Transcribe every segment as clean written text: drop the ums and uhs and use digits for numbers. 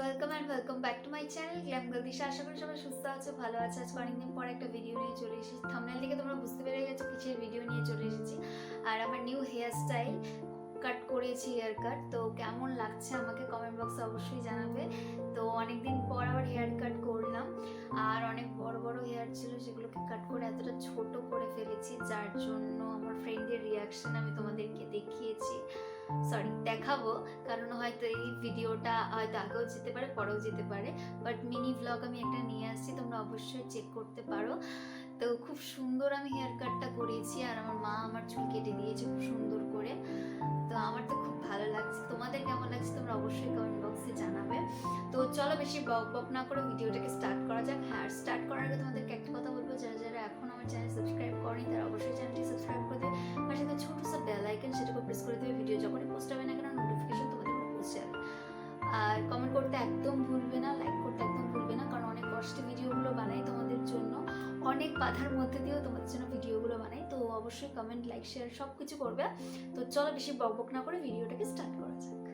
Welcome back to my channel glam girl Disha. আশা করি সবাই সুস্থ আছো, ভালো আছো। আজকে অনেকদিন পর একটা ভিডিও নিয়ে চলে এসেছি। থাম্বনেল থেকে তোমরা বুঝতে পেরে গেছো কিসের ভিডিও নিয়ে চলে এসেছি। আর আমার নিউ হেয়ার স্টাইল কাট করেছি, হেয়ার কাট। তো কেমন লাগছে আমাকে কমেন্ট বক্সে অবশ্যই জানাবে। তো অনেকদিন পর আবার হেয়ার কাট করলাম, আর অনেক বড় বড় হেয়ার ছিল, সেগুলোকে কাট করে এতটা ছোট করে ফেলেছি, যার জন্য আমার ফ্রেন্ডের রিয়াকশন আমি তোমাদেরকে দেখাবো। কারণ হয়তো এই ভিডিওটা হয়তো আগেও যেতে পারে, পরেও যেতে পারে, বাট মিনি ব্লগ আমি একটা নিয়ে আসছি, তোমরা অবশ্যই চেক করতে পারো। তো খুব সুন্দর আমি হেয়ার কাটটা করেছি, আর আমার মা আমার চুল কেটে দিয়েছে খুব সুন্দর করে। তো আমার তো খুব ভালো লাগছে, তোমাদের কেমন লাগছে তোমরা অবশ্যই কমেন্ট বক্সে জানাবে। তো চলো বেশি বক না করে ভিডিওটাকে স্টার্ট করা যাক। হ্যাঁ, স্টার্ট করার আগে তোমাদেরকে একটা কথা বলবো, যারা যারা এখন আমার চ্যানেল সাবস্ক্রাইব করেনি তারা অবশ্যই চ্যানেলটি সাবস্ক্রাইব করে দেবে, পাশে একটা ছোট সা বেল আইকন সেটাকে প্রেস করে দেবে। ভিডিও যখনই পোস্ট হবে না কেন নোটিফিকেশন তোমাদের পৌঁছে যাবে। আর কমেন্ট করতে একদম ভুলবে না, লাইক করতে একদম ভুলবে না, কারণ অনেক কষ্টে ভিডিওগুলো বানাই তোমাদের জন্য, অনেক বাধার মধ্যে দিয়েও তোমাদের জন্য ভিডিওগুলো বানাই। তো অবশ্যই কমেন্ট, লাইক, শেয়ার সব কিছু করবে। তো চলো বেশি বক না করে ভিডিওটাকে স্টার্ট করা যাক।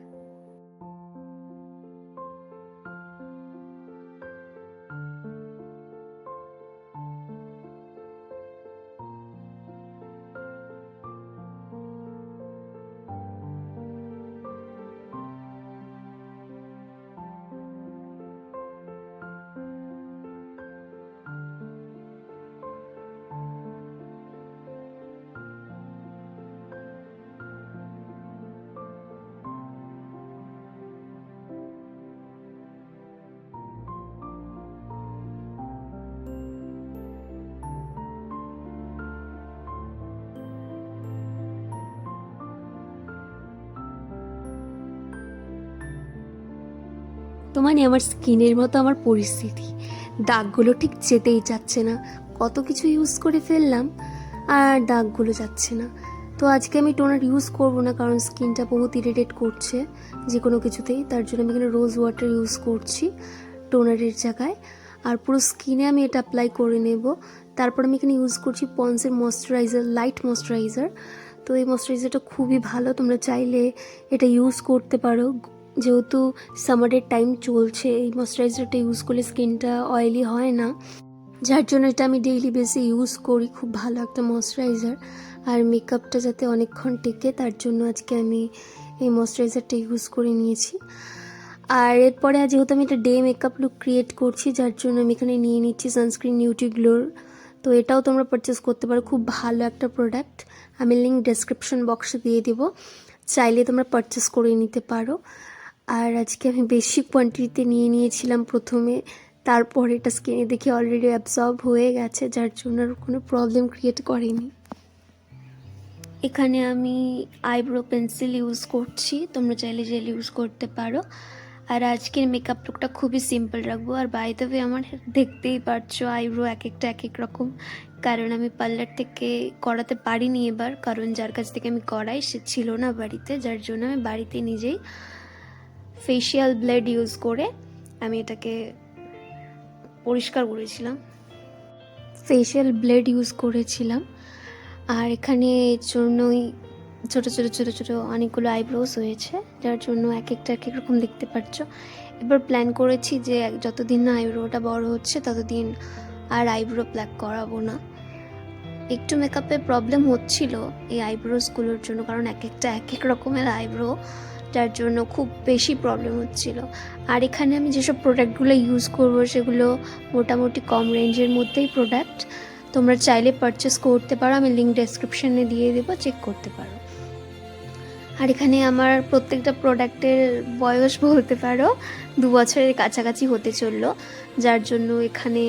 তো মানে আমার স্কিনের মতো আমার পরিস্থিতি, দাগগুলো ঠিক যেতেই যাচ্ছে না। কত কিছু ইউজ করে ফেললাম আর দাগগুলো যাচ্ছে না। তো আজকে আমি টোনার ইউজ করব না, কারণ স্কিনটা বহুত ইরিটেট করছে যে কোনো কিছুতেই। তার জন্য আমি এখানে রোজ ওয়াটার ইউজ করছি টোনারের জায়গায়, আর পুরো স্কিনে আমি এটা অ্যাপ্লাই করে নেব। তারপর আমি এখানে ইউজ করছি পন্সের ময়েশ্চারাইজার, লাইট ময়েশ্চারাইজার। তো এই ময়েশ্চারাইজারটা খুবই ভালো, তোমরা চাইলে এটা ইউজ করতে পারো। যেহেতু সামারের টাইম চলছে, এই ময়েশ্চারাইজারটা ইউজ করলে স্কিনটা অয়েলি হয় না, যার জন্য এটা আমি ডেইলি বেসে ইউজ করি। খুব ভালো একটা ময়েশ্চারাইজার, আর মেকআপটা যাতে অনেকক্ষণ টেকে তার জন্য আজকে আমি এই ময়েশ্চারাইজারটা ইউজ করে নিয়েছি। আর এরপরে যেহেতু আমি একটা ডে মেকআপ লুক ক্রিয়েট করছি, যার জন্য আমি এখানে নিয়ে নিচ্ছি সানস্ক্রিন নিউট্রি গ্লোর। তো এটাও তোমরা পারচেস করতে পারো, খুব ভালো একটা প্রোডাক্ট। আমি লিঙ্ক ডেসক্রিপশন বক্সে দিয়ে দেবো, চাইলে তোমরা পারচেস করে নিতে পারো। আর আজকে আমি বেশি কোয়ান্টিটিতে নিয়ে নিয়েছিলাম প্রথমে, তারপর এটা স্কিনে দেখে অলরেডি অ্যাবজর্ব হয়ে গেছে, যার জন্য আর কোনো প্রবলেম ক্রিয়েট করেনি। এখানে আমি আইব্রো পেন্সিল ইউজ করছি, তোমরা চাইলে জেল ইউজ করতে পারো। আর আজকের মেকআপ লুকটা খুবই সিম্পল রাখবো। আর বাই দ্য ওয়ে আমার দেখতেই পারছো আইব্রো এক একটা এক এক রকম, কারণ আমি পার্লার থেকে করাতে পারিনি এবার, কারণ যার কাছ থেকে আমি করাই সে ছিল না বাড়িতে, যার জন্য আমি বাড়িতে নিজেই ফেশিয়াল ব্লেড ইউজ করে আমি এটাকে পরিষ্কার করেছিলাম, ফেশিয়াল ব্লেড ইউজ করেছিলাম। আর এখানে এর জন্যই ছোটো ছোটো ছোটো ছোটো অনেকগুলো আইব্রোস হয়েছে, যার জন্য এক একটা এক এক রকম দেখতে পাচ্ছ। এবার প্ল্যান করেছি যে যতদিন না আইব্রোটা বড় হচ্ছে ততদিন আর আইব্রো প্ল্যাক করাবো না। একটু মেকআপের প্রবলেম হচ্ছিল এই আইব্রোসগুলোর জন্য, কারণ এক একটা এক এক রকমের আইব্রো, যার জন্য খুব বেশি প্রবলেম হচ্ছিল। আর এখানে আমি যেসব প্রোডাক্টগুলো ইউজ করব সেগুলো মোটামুটি কম রেঞ্জের মধ্যেই প্রোডাক্ট, তোমরা চাইলে পারচেস করতে পারো, আমি লিঙ্ক ডেসক্রিপশানে দিয়ে দেবো, চেক করতে পারো। আর এখানে আমার প্রত্যেকটা প্রোডাক্টের বয়স বলতে পারো 2 বছরের কাছাকাছি হতে চললো, যার জন্য এখানে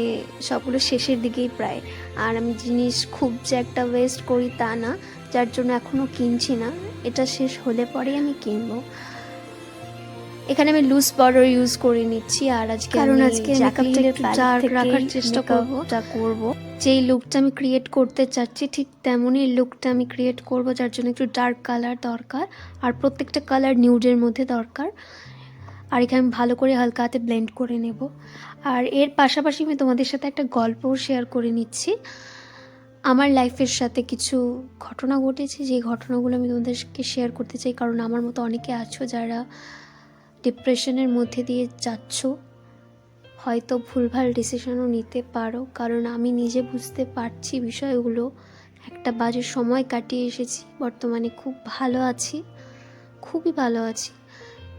সবগুলো শেষের দিকেই প্রায়। আর আমি জিনিস খুব যে একটা ওয়েস্ট করি তা না, যার জন্য এখনও কিনছি না, এটা শেষ হলে পরেই আমি কিনবো। এখানে আমি লুজ পাউডার ইউজ করে নিচ্ছি, আর আজকে মেকআপটা একটু ডার্ক রাখার চেষ্টা করব। যেই লুকটা আমি ক্রিয়েট করতে চাচ্ছি ঠিক তেমনই লুকটা আমি ক্রিয়েট করব, যার জন্য একটু ডার্ক কালার দরকার, আর প্রত্যেকটা কালার নিউডের মধ্যে দরকার। আর এখানে আমি ভালো করে হালকা হাতে ব্লেন্ড করে নেব। আর এর পাশাপাশি আমি তোমাদের সাথে একটা গল্পও শেয়ার করে নিচ্ছি। আমার লাইফের সাথে কিছু ঘটনা ঘটেছে, যে ঘটনাগুলো আমি তোমাদেরকে শেয়ার করতে চাই, কারণ আমার মতো অনেকে আছো যারা ডিপ্রেশনের মধ্যে দিয়ে যাচ্ছ, হয়তো ভুলভাল ডিসিশনও নিতে পারো, কারণ আমি নিজে বুঝতে পারছি বিষয়গুলো। একটা বাজে সময় কাটিয়ে এসেছি, বর্তমানে খুব ভালো আছি, খুবই ভালো আছি।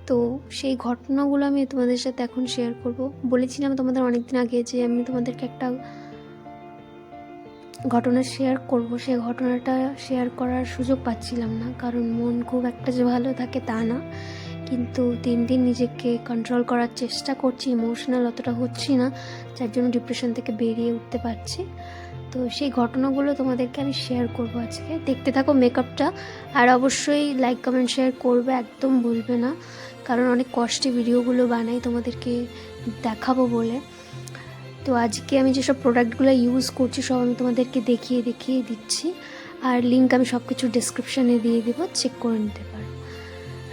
তো সেই ঘটনাগুলো আমি তোমাদের সাথে এখন শেয়ার করব। বলেছিলাম তোমাদের অনেক দিন আগে যে আমি তোমাদেরকে একটা ঘটনা শেয়ার করব, সেই ঘটনাটা শেয়ার করার সুযোগ পাচ্ছিলাম না, কারণ মন খুব একটা যে ভালো থাকে তা না, কিন্তু দিন দিন নিজেকে কন্ট্রোল করার চেষ্টা করছি, ইমোশনাল অতটা হচ্ছি না, যার জন্য ডিপ্রেশন থেকে বেরিয়ে উঠতে পারছি। তো সেই ঘটনাগুলো তোমাদেরকে আমি শেয়ার করব আজকে। দেখতে থাকো মেকআপটা, আর অবশ্যই লাইক কমেন্ট শেয়ার করবে, একদম ভুলবে না, কারণ অনেক কষ্টে ভিডিওগুলো বানাই তোমাদেরকে দেখাবো বলে। তো আজকে আমি যেসব প্রোডাক্টগুলো ইউজ করছি সব আমি তোমাদেরকে দেখিয়ে দিচ্ছি, আর লিঙ্ক আমি সব কিছু ডিসক্রিপশানে দিয়ে দেবো, চেক করে নিতে পারো।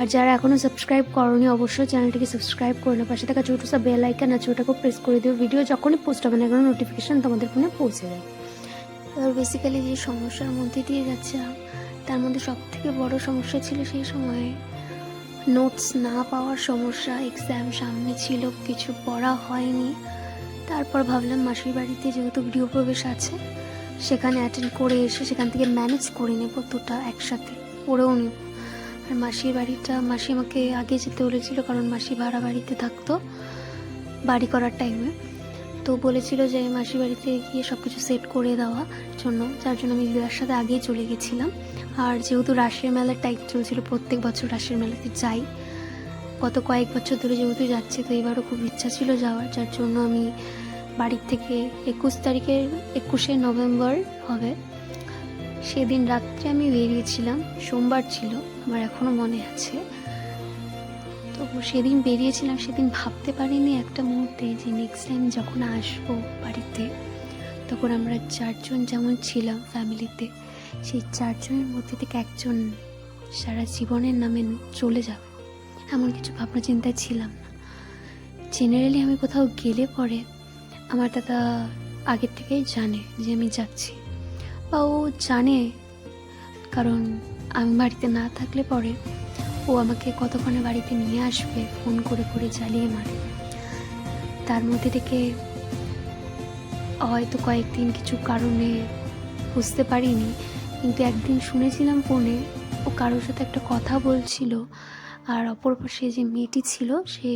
আর যারা এখনও সাবস্ক্রাইব করোনি অবশ্যই চ্যানেলটিকে সাবস্ক্রাইব করে নাও, পাশে থাকা ছোটো সা বেল আইকন আছে ওটাকেও প্রেস করে দিও, ভিডিও যখনই পোস্ট হবে না কোনো নোটিফিকেশান তোমাদের ফোনে পৌঁছে যাবে। এবার বেসিক্যালি যে সমস্যার মধ্যে দিয়ে যাচ্ছিলাম তার মধ্যে সবথেকে বড় সমস্যা ছিল সেই সময়ে নোটস না পাওয়ার সমস্যা। এক্সাম সামনে ছিল, কিছু পড়া হয়নি। তারপর ভাবলাম মাসির বাড়িতে যেহেতু গৃহপ্রবেশ আছে সেখানে অ্যাটেন্ড করে এসে সেখান থেকে ম্যানেজ করে নেব, দুটো একসাথে পড়েও নেব। আর মাসির বাড়িটা মাসি আমাকে আগে যেতে বলেছিল, কারণ মাসি ভাড়া বাড়িতে থাকতো বাড়ি করার টাইমে, তো বলেছিল যে মাসির বাড়িতে গিয়ে সব কিছু সেট করে দেওয়ার জন্য, যার জন্য আমি দিদার সাথে আগেই চলে গেছিলাম। আর যেহেতু রাসের মেলার টাইম চলছিল, প্রত্যেক বছর রাসের মেলাতে যাই, গত কয়েক বছর ধরে যেহেতু যাচ্ছি, তো এবারও খুব ইচ্ছা ছিল যাওয়ার, যার জন্য আমি বাড়ির থেকে 21শে নভেম্বর হবে সেদিন রাত্রে আমি বেরিয়েছিলাম, সোমবার ছিল, আমার এখনও মনে আছে। তো সেদিন বেরিয়েছিলাম, সেদিন ভাবতে পারিনি একটা মুহূর্তে যে নেক্সট টাইম যখন আসবো বাড়িতে তখন আমরা 4 জন যেমন ছিলাম ফ্যামিলিতে, সেই 4 জনের মধ্যে থেকে একজন সারা জীবনের নামে চলে যাবে, এমন কিছু ভাবনা চিন্তায় ছিলাম না। জেনারেলি আমি কোথাও গেলে পরে আমার দাদা আগের থেকেই জানে যে আমি যাচ্ছি, বা ও জানে, কারণ আমি বাড়িতে না থাকলে পরে ও আমাকে কতক্ষণে বাড়িতে নিয়ে আসবে ফোন করে করে জ্বালিয়ে মারে। তার মধ্যে থেকে হয়তো কয়েকদিন কিছু কারণে বুঝতে পারিনি, কিন্তু একদিন শুনেছিলাম ফোনে ও কারোর সাথে একটা কথা বলছিল, আর অপর পাশে যে মেয়েটি ছিল সে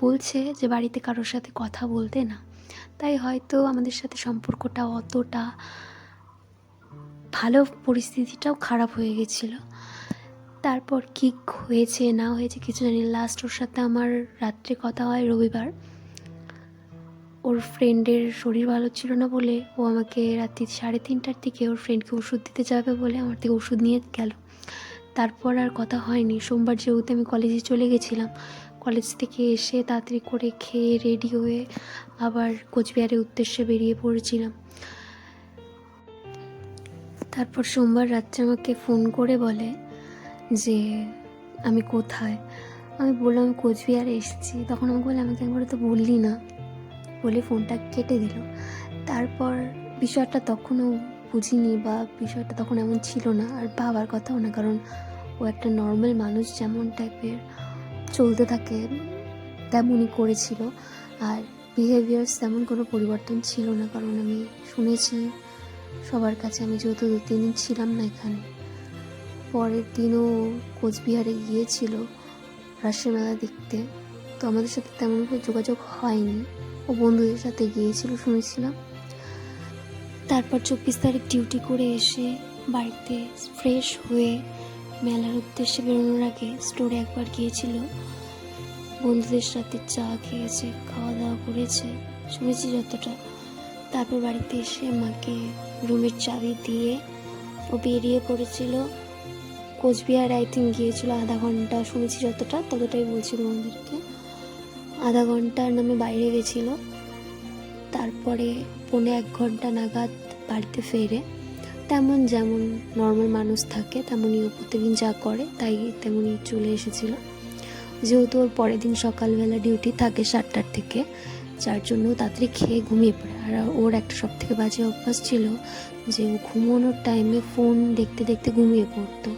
বলছে যে বাড়িতে কারোর সাথে কথা বলতে না, তাই হয়তো আমাদের সাথে সম্পর্কটা অতটা ভালো, পরিস্থিতিটাও খারাপ হয়ে গেছিল। তারপর কী হয়েছে না হয়েছে কিছু জানি, লাস্ট ওর সাথে আমার রাত্রে কথা হয় রবিবার। ওর ফ্রেন্ডের শরীর ভালো ছিল না বলে ও আমাকে রাত্রি 3:30টার দিকে ওর ফ্রেন্ডকে ওষুধ দিতে যাবে বলে আমার থেকে ওষুধ নিয়ে গেল। তারপর আর কথা হয়নি। সোমবার যেহেতু আমি কলেজে চলে গেছিলাম, কলেজ থেকে এসে তাড়াতাড়ি করে খেয়ে রেডি হয়ে আবার কোচবিহারের উদ্দেশ্যে বেরিয়ে পড়েছিলাম। তারপর সোমবার রাত্রে আমাকে ফোন করে বলে যে আমি কোথায়। আমি বললাম আমি কোচবিহারে এসেছি। তখন আমাকে বলে আমাকে একবার তো বললি না, বলে ফোনটা কেটে দিল। তারপর বিষয়টা তখনও বুঝিনি, বা বিষয়টা তখন এমন ছিল না, আর ভাবার কথাও না, কারণ ও একটা নর্মাল মানুষ যেমন টাইপের চলতে থাকে তেমনই করেছিল, আর বিহেভিয়ার্স তেমন কোনো পরিবর্তন ছিল না, কারণ আমি শুনেছি সবার কাছে। আমি যেহেতু 2-3 দিন ছিলাম না এখানে, পরের দিনও কোচবিহারে গিয়েছিল রাসের মেলা দেখতে, তো আমাদের সাথে তেমনভাবে যোগাযোগ হয়নি, ও বন্ধুদের সাথে গিয়েছিল শুনেছিলাম। তারপর 24 তারিখ ডিউটি করে এসে বাড়িতে ফ্রেশ হয়ে মেলার উদ্দেশ্যে বেরোনোর আগে স্টোরে একবার গিয়েছিল, বন্ধুদের সাথে চা খেয়েছে, খাওয়া দাওয়া করেছে শুনেছি যতটা। তারপর বাড়িতে এসে মাকে রুমের চাবি দিয়ে ও বেরিয়ে পড়েছিল কোচবিহার। আই থিঙ্ক গিয়েছিল আধা ঘন্টা, শুনেছি যতটা ততটাই বলছি তোমাদেরকে, আধা ঘন্টার নামে বাইরে গেছিল। তারপরে 1.25 ঘন্টা নাগাদ বাড়িতে ফেরে, তেমন যেমন নর্মাল মানুষ থাকে তেমনই ও প্রত্যেকদিন যা করে তাই তেমনই চলে এসেছিল। যেহেতু ওর পরের দিন সকালবেলা ডিউটি থাকে 7টার থেকে, যার জন্য তাড়াতাড়ি খেয়ে ঘুমিয়ে পড়ে। আর ওর একটা সবথেকে বাজে অভ্যাস ছিল যে ও ঘুমানোর টাইমে ফোন দেখতে দেখতে ঘুমিয়ে পড়তো।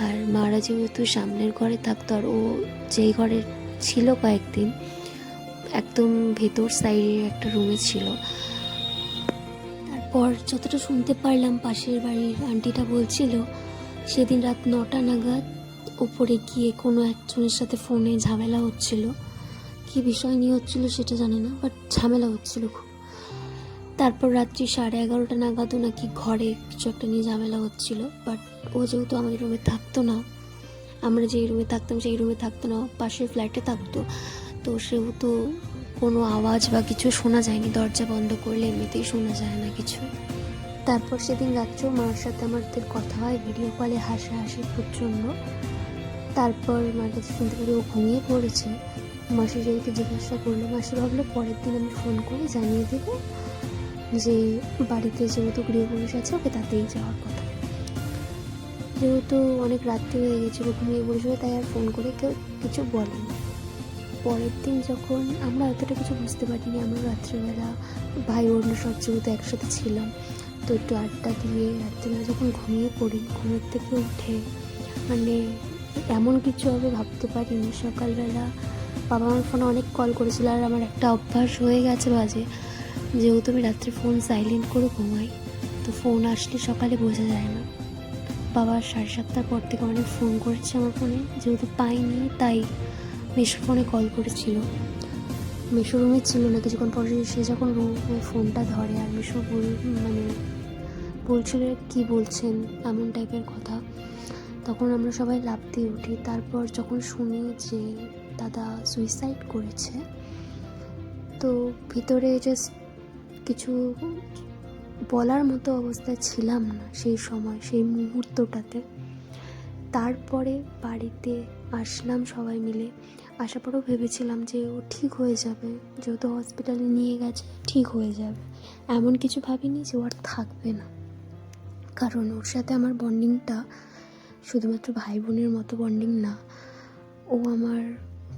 আর মারা যেহেতু সামনের ঘরে থাকতো, আর ও যেই ঘরে ছিল কয়েকদিন একদম ভেতর সাইডে একটা রুমে ছিল। তারপর যতটা শুনতে পারলাম পাশের বাড়ির আন্টিটা বলছিল সেদিন রাত 9টা নাগাদ উপরে গিয়ে কোনো একজনের সাথে ফোনে ঝামেলা হচ্ছিল। কী বিষয় নিয়ে হচ্ছিল সেটা জানি না, বাট ঝামেলা হচ্ছিল খুব। তারপর রাত্রি 11:30 নাগাদও নাকি ঘরে কিছু একটা নিয়ে ঝামেলা হচ্ছিল। বাট ও যেহেতু আমাদের রুমে থাকতো না, আমরা যেই রুমে থাকতাম সেই রুমে থাকতো না, পাশের ফ্ল্যাটে থাকতো, তো সেহেতু কোনো আওয়াজ বা কিছু শোনা যায়নি। দরজা বন্ধ করলে এমনিতেই শোনা যায় না কিছু। তারপর সেদিন রাত্রেও মার সাথে আমাদের কথা হয় ভিডিও কলে, হাসাহাসি প্রচণ্ড। তারপর মার কাছে শুনতে পারি ও ঘুমিয়ে পড়েছে। মাসি যেহেতু জিজ্ঞাসা করলো, মাসি ভাবলো পরের দিন আমি ফোন করে জানিয়ে দেবো যে বাড়িতে যেহেতু গৃহপ্রবেশ আছে ওকে তাতেই যাওয়ার কথা। যেহেতু অনেক রাত্রি হয়ে গেছিলো, ঘুমিয়ে পড়েছিল, তাই আর ফোন করে কেউ কিছু বলেনি। পরের দিন যখন আমরা এতটা কিছু বুঝতে পারিনি, আমরা রাত্রিবেলা ভাই অন্য সব যেহেতু একসাথে ছিলাম, তো একটু আড্ডা দিয়ে রাত্রিবেলা যখন ঘুমিয়ে পড়ি, ঘুমের থেকে উঠে মানে এমন কিছু হবে ভাবতে পারিনি। সকালবেলা বাবা আমার ফোনে অনেক কল করেছিল, আর আমার একটা অভ্যাস হয়ে গেছে বাজে, যেহেতু আমি রাত্রে ফোন সাইলেন্ট করে ঘুমাই, তো ফোন আসলে সকালে বোঝা যায় না। বাবা 7:30টার পর থেকে অনেক ফোন করেছে আমার ফোনে, যেহেতু পাইনি তাই মেশো ফোনে কল করেছিল। মেশো রুমে ছিল না, কিছুক্ষণ পরে সে যখন রুমে ফোনটা ধরে আর মেশো মানে বলছিল কী বলছেন এমন টাইপের কথা, তখন আমরা সবাই লাফ দিয়ে উঠি। তারপর যখন শুনি যে দাদা সুইসাইড করেছে, তো ভিতরে জাস্ট কিছু বলার মতো অবস্থায় ছিলাম না সেই সময়, সেই মুহূর্তটাতে। তারপরে বাড়িতে আসলাম সবাই মিলে, আসার পরেও ভেবেছিলাম যে ও ঠিক হয়ে যাবে, যেহেতু হসপিটালে নিয়ে গেছে ঠিক হয়ে যাবে। এমন কিছু ভাবিনি যে ও আর থাকবে না, কারণ ওর সাথে আমার বন্ডিংটা শুধুমাত্র ভাই বোনের মতো বন্ডিং না, ও আমার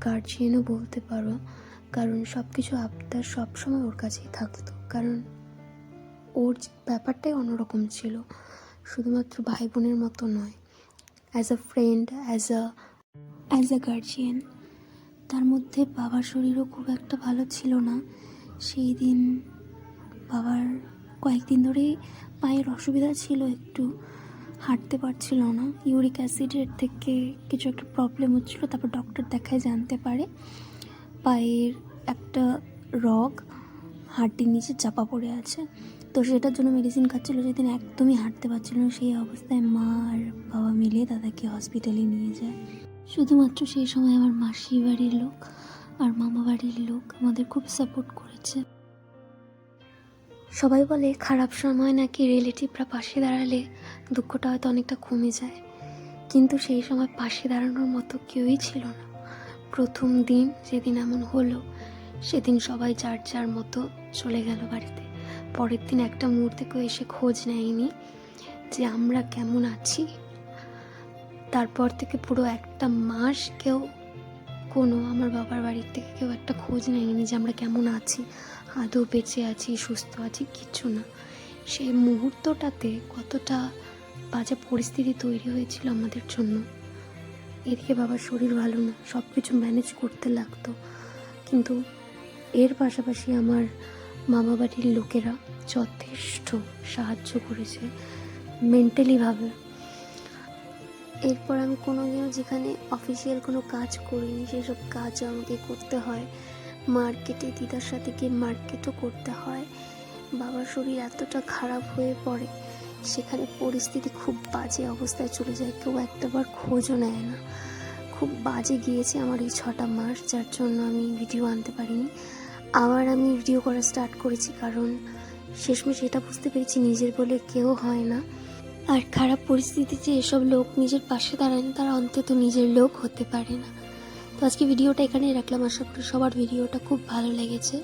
গার্জিয়ানও বলতে পারো, কারণ সব কিছু আবদার সবসময় ওর কাছেই থাকতো। কারণ ওর ব্যাপারটাই অন্যরকম ছিল, শুধুমাত্র ভাই বোনের মতো নয়, as a friend, as a guardian. তার মধ্যে বাবার শরীরও খুব একটা ভালো ছিল না। সেই দিন বাবার কয়েকদিন ধরেই পায়ের অসুবিধা ছিল, একটু হাঁটতে পারছিল না, ইউরিক অ্যাসিডের থেকে কিছু একটা প্রবলেম হচ্ছিলো। তারপর ডক্টর দেখায় জানতে পারে পায়ের একটা রগ হাড়টির নিচে চাপা পড়ে আছে, তো সেটার জন্য মেডিসিন খাচ্ছিলো। সেদিন একদমই হাঁটতে পারছিল না, সেই অবস্থায় মা আর বাবা মিলে দাদাকে হসপিটালে নিয়ে যায়। শুধুমাত্র সেই সময় আমার মাসি বাড়ির লোক আর মামা বাড়ির লোক আমাদের খুব সাপোর্ট করেছে। সবাই বলে খারাপ সময় নাকি রিলেটিভরা পাশে দাঁড়ালে দুঃখটা হয়তো অনেকটা কমে যায়, কিন্তু সেই সময় পাশে দাঁড়ানোর মতো কেউই ছিল না। প্রথম দিন যেদিন এমন হলো, সেদিন সবাই যার যার মতো চলে গেল বাড়িতে। পরের দিন একটা মুহূর্তে কেউ এসে খোঁজ নেয়নি যে আমরা কেমন আছি। তারপর থেকে পুরো একটা মাস কেউ আমার বাবার বাড়ির থেকে কেউ একটা খোঁজ নেয়নি যে আমরা কেমন আছি, আদৌ বেঁচে আছি, সুস্থ আছি, কিছু না। সেই মুহূর্তটাতে কতটা বাজে পরিস্থিতি তৈরি হয়েছিল আমাদের জন্য। এদিকে বাবার শরীর ভালো না, সব কিছু ম্যানেজ করতে লাগতো, কিন্তু এর পাশাপাশি আমার মামা বাড়ির লোকেরা যথেষ্ট সাহায্য করেছে মেন্টালিভাবে। এরপর আমি কোনোদিনও যেখানে অফিসিয়াল কোনো কাজ করিনি সেসব কাজও আমাকে করতে হয়, মার্কেটে দিদার সাথে গিয়ে মার্কেটও করতে হয়। বাবার শরীর এতটা খারাপ হয়ে পড়ে, সেখানে পরিস্থিতি খুব বাজে অবস্থায় চলে যায়, কেউ একটাবার খোঁজও নেয় না। খুব বাজে গিয়েছে আমার এই 6টা মাস, যার জন্য আমি ভিডিও আনতে পারিনি। আবার আমি ভিডিও করা স্টার্ট করেছি, কারণ শেষমেশ এটা বুঝতে পেরেছি নিজের বলে কেউ হয় না, আর খারাপ পরিস্থিতিতে এসব লোক নিজের পাশে দাঁড়ায় না, তারা অন্তত নিজের লোক হতে পারে না। তো আজকে ভিডিওটা এখানেই রাখলাম, আশা করি সবার ভিডিওটা খুব ভালো লেগেছে।